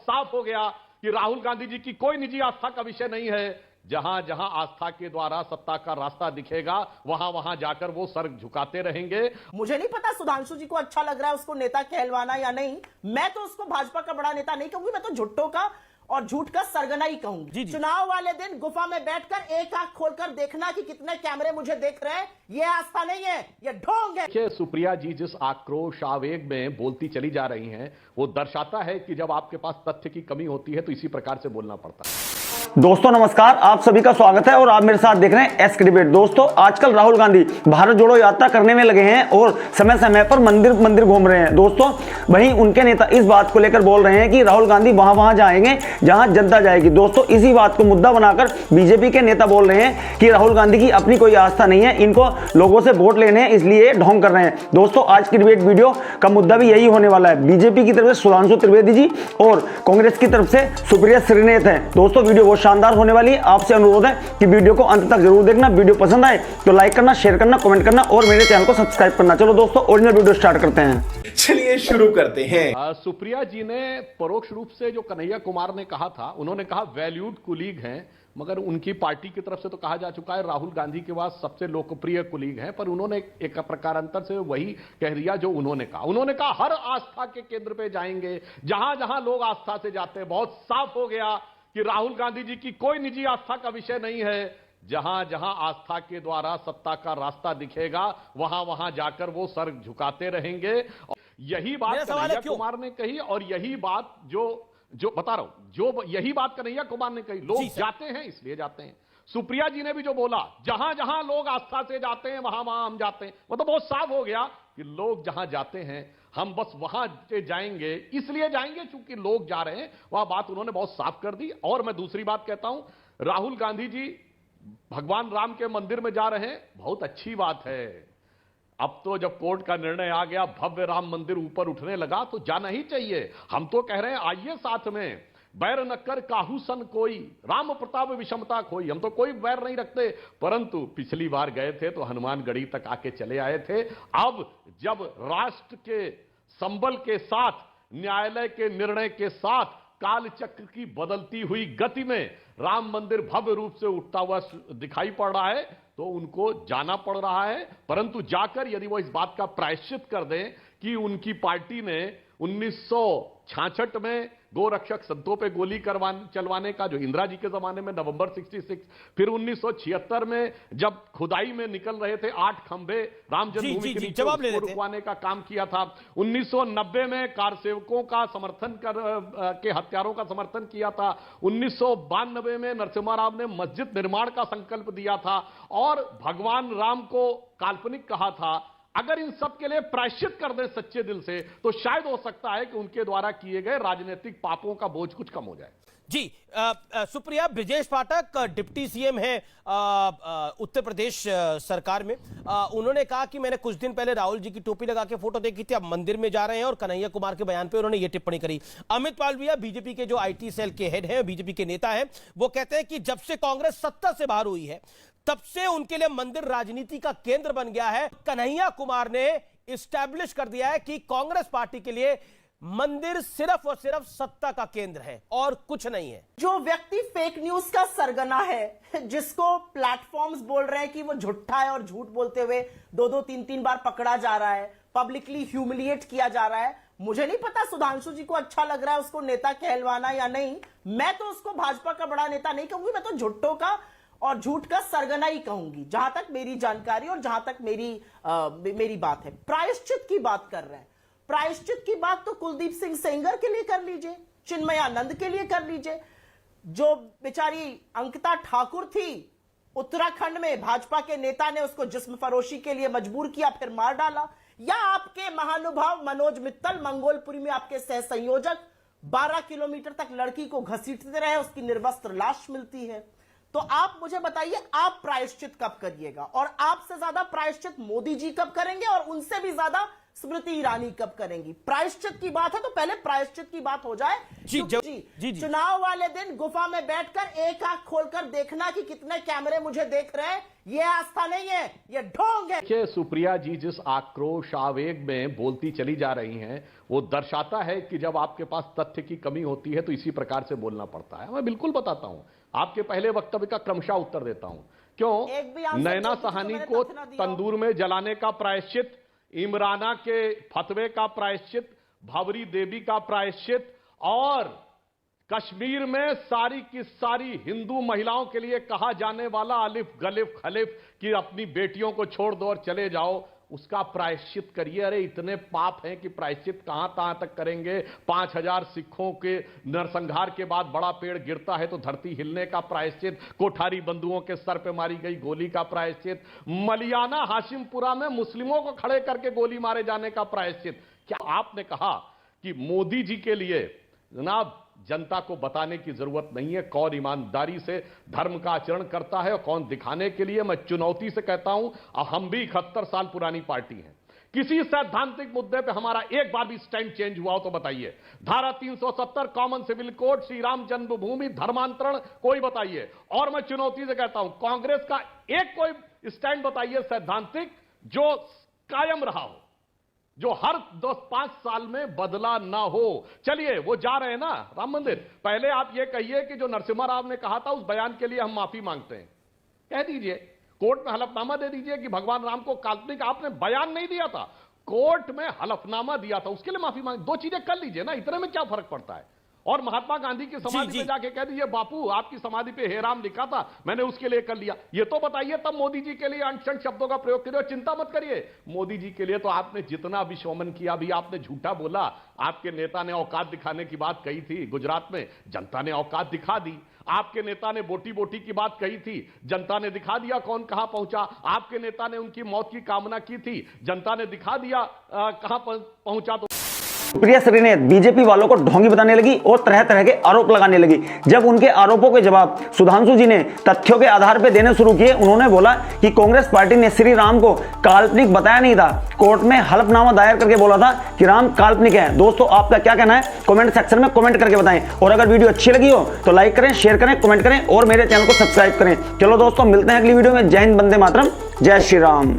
साफ हो गया कि राहुल गांधी जी की कोई निजी आस्था का विषय नहीं है। जहां जहां आस्था के द्वारा सत्ता का रास्ता दिखेगा वहां वहां जाकर वो सर झुकाते रहेंगे। मुझे नहीं पता सुधांशु जी को अच्छा लग रहा है उसको नेता कहलवाना या नहीं। मैं तो उसको भाजपा का बड़ा नेता नहीं कहूंगी, मैं तो झुट्टों का और झूठ का सरगना ही कहूंगी। चुनाव वाले दिन गुफा में बैठकर एक आंख खोलकर देखना कि कितने कैमरे मुझे देख रहे हैं, ये आस्था नहीं है, ये ढोंग है। देखिए, सुप्रिया जी जिस आक्रोश आवेग में बोलती चली जा रही हैं, वो दर्शाता है कि जब आपके पास तथ्य की कमी होती है तो इसी प्रकार से बोलना पड़ता है। दोस्तों नमस्कार, आप सभी का स्वागत है और आप मेरे साथ देख रहे हैं एस्क डिबेट। दोस्तों आजकल राहुल गांधी भारत जोड़ो यात्रा करने में लगे हैं और समय समय पर मंदिर मंदिर घूम रहे हैं। दोस्तों वहीं उनके नेता इस बात को लेकर बोल रहे हैं कि राहुल गांधी वहां जाएंगे जहां जनता जाएगी। दोस्तों इसी बात को मुद्दा बनाकर बीजेपी के नेता बोल रहे हैं कि राहुल गांधी की अपनी कोई आस्था नहीं है, इनको लोगों से वोट लेने हैं इसलिए ढोंग कर रहे हैं। दोस्तों आज की डिबेट वीडियो का मुद्दा भी यही होने वाला है। बीजेपी की तरफ से सुधांशु त्रिवेदी जी और कांग्रेस की तरफ से सुप्रिया श्रीनेत है। दोस्तों वीडियो बहुत शानदार होने वाली है। आपसे अनुरोध है कि वीडियो को अंत तक जरूर देखना। वीडियो पसंद आए तो लाइक करना, शेयर करना, कमेंट करना और मेरे चैनल को सब्सक्राइब करना। चलो दोस्तों ओरिजिनल वीडियो स्टार्ट करते हैं। चलिए शुरू करते हैं। सुप्रिया जी ने परोक्ष रूप से जो कन्हैया कुमार ने कहा था, उन्होंने कहा वैल्यूड कुलीग हैं, मगर उनकी पार्टी की तरफ से तो कहा जा चुका है राहुल गांधी के बाद सबसे लोकप्रिय कुलीग हैं। पर उन्होंने एक प्रकार अंतर से वही कह दिया जो उन्होंने कहा। उन्होंने कहा हर आस्था के केंद्र पे जाएंगे, जहां जहां लोग आस्था से जाते हैं। बहुत साफ हो गया कि राहुल गांधी जी की कोई निजी आस्था का विषय नहीं है। जहां जहां आस्था के द्वारा सत्ता का रास्ता दिखेगा वहां वहां जाकर वो सर झुकाते रहेंगे। यही बात कन्हैया कुमार ने कही और यही बात जो बता रहा हूं, जो यही बात कन्हैया कुमार ने कही। लोग जाते हैं इसलिए जाते हैं। सुप्रिया जी ने भी जो बोला, जहां जहां लोग आस्था से जाते हैं वहां वहां हम जाते हैं, वो तो बहुत साफ हो गया कि लोग जहां जाते हैं हम बस वहां जाएंगे, इसलिए जाएंगे क्योंकि लोग जा रहे हैं। वह बात उन्होंने बहुत साफ कर दी। और मैं दूसरी बात कहता हूं, राहुल गांधी जी भगवान राम के मंदिर में जा रहे हैं, बहुत अच्छी बात है। अब तो जब कोर्ट का निर्णय आ गया, भव्य राम मंदिर ऊपर उठने लगा, तो जाना ही चाहिए। हम तो कह रहे हैं आइए साथ में, बैर न कर काहू सन कोई, राम प्रताप विषमता खोई। हम तो कोई बैर नहीं रखते, परंतु पिछली बार गए थे तो हनुमानगढ़ी तक आके चले आए थे। अब जब राष्ट्र के संबल के साथ, न्यायालय के निर्णय के साथ, कालचक्र की बदलती हुई गति में राम मंदिर भव्य रूप से उठता हुआ दिखाई पड़ रहा है, तो उनको जाना पड़ रहा है। परंतु जाकर यदि वो इस बात का प्रायश्चित कर दें कि उनकी पार्टी ने 1966 में गोरक्षक संतों पे गोली चलवाने का, जो इंदिरा जी के जमाने में नवंबर 66, फिर 1976 में जब खुदाई में निकल रहे थे 8 खंभे राम जन्मभूमि के नीचे, उसको रुकवाने का काम किया था। 1990 में कार सेवकों का समर्थन के हत्यारों का समर्थन किया था। 1992 में नरसिम्हा राव ने मस्जिद निर्माण का संकल्प दिया था और भगवान राम को काल्पनिक कहा था। अगर इन सब के लिए प्रायश्चित कर दें सच्चे दिल से, तो शायद हो सकता है कि उनके द्वारा किए गए राजनीतिक पापों का बोझ कुछ कम हो जाए। जी सुप्रिया, ब्रिजेश पाठक डिप्टी सीएम है उत्तर प्रदेश सरकार में। उन्होंने कहा कि मैंने कुछ दिन पहले राहुल जी की टोपी लगा के फोटो देखी थी, अब मंदिर में जा रहे हैं। और कन्हैया कुमार के बयान पे उन्होंने ये टिप्पणी करी। अमित मालवीय बीजेपी के जो आईटी सेल के हेड हैं, बीजेपी के नेता हैं, वो कहते हैं कि जब से कांग्रेस सत्ता से बाहर हुई है तब से उनके लिए मंदिर राजनीति का केंद्र बन गया है। कन्हैया कुमार ने इस्टेब्लिश कर दिया है कि कांग्रेस पार्टी के लिए मंदिर सिर्फ और सिर्फ सत्ता का केंद्र है और कुछ नहीं है। जो व्यक्ति फेक न्यूज का सरगना है, जिसको प्लेटफॉर्म्स बोल रहे हैं कि वो झूठा है और झूठ बोलते हुए 2-2, 3-3 बार पकड़ा जा रहा है, पब्लिकली ह्यूमिलिएट किया जा रहा है। मुझे नहीं पता सुधांशु जी को अच्छा लग रहा है उसको नेता कहलवाना या नहीं। मैं तो उसको भाजपा का बड़ा नेता नहीं कहूंगी, मैं तो झुट्टों का और झूठ का सरगना ही कहूंगी, जहां तक मेरी जानकारी और जहां तक मेरी बात है। प्रायश्चित की बात कर रहे हैं, प्रायश्चित की बात तो कुलदीप सिंह सेंगर के लिए कर लीजिए, चिन्मयानंद के लिए कर लीजिए। जो बेचारी अंकिता ठाकुर थी, उत्तराखंड में भाजपा के नेता ने उसको जिस्म फरोशी के लिए मजबूर किया, फिर मार डाला। या आपके महानुभाव मनोज मित्तल मंगोलपुरी में आपके सह संयोजक 12 किलोमीटर तक लड़की को घसीटते रहे, उसकी निर्वस्त्र लाश मिलती है। तो आप मुझे बताइए, आप प्रायश्चित कब करिएगा? और आपसे ज्यादा प्रायश्चित मोदी जी कब करेंगे? और उनसे भी ज्यादा स्मृति ईरानी कब करेंगी? प्रायश्चित की बात है तो पहले प्रायश्चित की बात हो जाए। जी। चुनाव वाले दिन गुफा में बैठकर एक आंख खोलकर देखना कि कितने कैमरे मुझे देख रहे हैं, ये आस्था नहीं है, ये ढोंग है। देखिए, सुप्रिया जी जिस आक्रोश आवेग में बोलती चली जा रही हैं, वो दर्शाता है कि जब आपके पास तथ्य की कमी होती है तो इसी प्रकार से बोलना पड़ता है। मैं बिल्कुल बताता हूं, आपके पहले वक्तव्य का क्रमशः उत्तर देता हूं। क्यों नैना सहानी को तंदूर में जलाने का प्रायश्चित, इमराना के फतवे का प्रायश्चित, भवरी देवी का प्रायश्चित, और कश्मीर में सारी की सारी हिंदू महिलाओं के लिए कहा जाने वाला अलिफ गलिफ खलिफ कि अपनी बेटियों को छोड़ दो और चले जाओ, उसका प्रायश्चित करिए। अरे इतने पाप हैं कि प्रायश्चित कहां तक करेंगे? 5000 सिखों के नरसंहार के बाद बड़ा पेड़ गिरता है तो धरती हिलने का प्रायश्चित, कोठारी बंधुओं के सर पे मारी गई गोली का प्रायश्चित, मलियाना हाशिमपुरा में मुस्लिमों को खड़े करके गोली मारे जाने का प्रायश्चित। क्या आपने कहा कि मोदी जी के लिए जनाब जनता को बताने की जरूरत नहीं है कौन ईमानदारी से धर्म का आचरण करता है और कौन दिखाने के लिए? मैं चुनौती से कहता हूं, हम भी 71 साल पुरानी पार्टी हैं। किसी सैद्धांतिक मुद्दे पे हमारा एक बार भी स्टैंड चेंज हुआ हो तो बताइए। धारा 370 common civil code, Shri Ram Janmabhoomi, धर्मांतरण, कोई बताइए। और मैं चुनौती से कहता हूं, कांग्रेस का एक कोई स्टैंड बताइए सैद्धांतिक जो कायम रहा हो, जो हर 10-5 साल में बदला ना हो। चलिए, वो जा रहे हैं ना राम मंदिर, पहले आप ये कहिए कि जो नरसिम्हा राव ने कहा था उस बयान के लिए हम माफी मांगते हैं, कह दीजिए। कोर्ट में हलफनामा दे दीजिए कि भगवान राम को काल्पनिक, आपने बयान नहीं दिया था, कोर्ट में हलफनामा दिया था, उसके लिए माफी मांग, दो चीजें कर लीजिए ना, इतने में क्या फर्क पड़ता है? और महात्मा गांधी की समाधि पे जाके कह दीजिए बापू आपकी समाधि पे हे राम लिखा था, मैंने उसके लिए कर लिया, ये तो बताइए। तब मोदी जी के लिए अनशन शब्दों का प्रयोग करिए। चिंता मत करिए, मोदी जी के लिए तो आपने जितना भी शोमन किया, अभी आपने झूठा बोला, आपके नेता ने औकात दिखाने की बात कही थी गुजरात में, जनता ने औकात दिखा दी। आपके नेता ने बोटी बोटी की बात कही थी, जनता ने दिखा दिया कौन कहां पहुंचा। आपके नेता ने उनकी मौत की कामना की थी, जनता ने दिखा दिया कहां पहुंचा। तो सुप्रिया श्रीनेत बीजेपी वालों को ढोंगी बताने लगी और तरह तरह के आरोप लगाने लगी। जब उनके आरोपों के जवाब सुधांशु जी ने तथ्यों के आधार पर देने शुरू किए, उन्होंने बोला कि कांग्रेस पार्टी ने श्री राम को काल्पनिक बताया नहीं था, कोर्ट में हलफनामा दायर करके बोला था कि राम काल्पनिक है। दोस्तों, आपका क्या कहना है कमेंट सेक्शन में कमेंट करके बताएं। और अगर वीडियो अच्छी लगी हो तो लाइक करें, शेयर करें, कमेंट करें और मेरे चैनल को सब्सक्राइब करें। चलो दोस्तों, मिलते हैं अगली वीडियो में। जय हिंद, वंदे मातरम, जय श्री राम।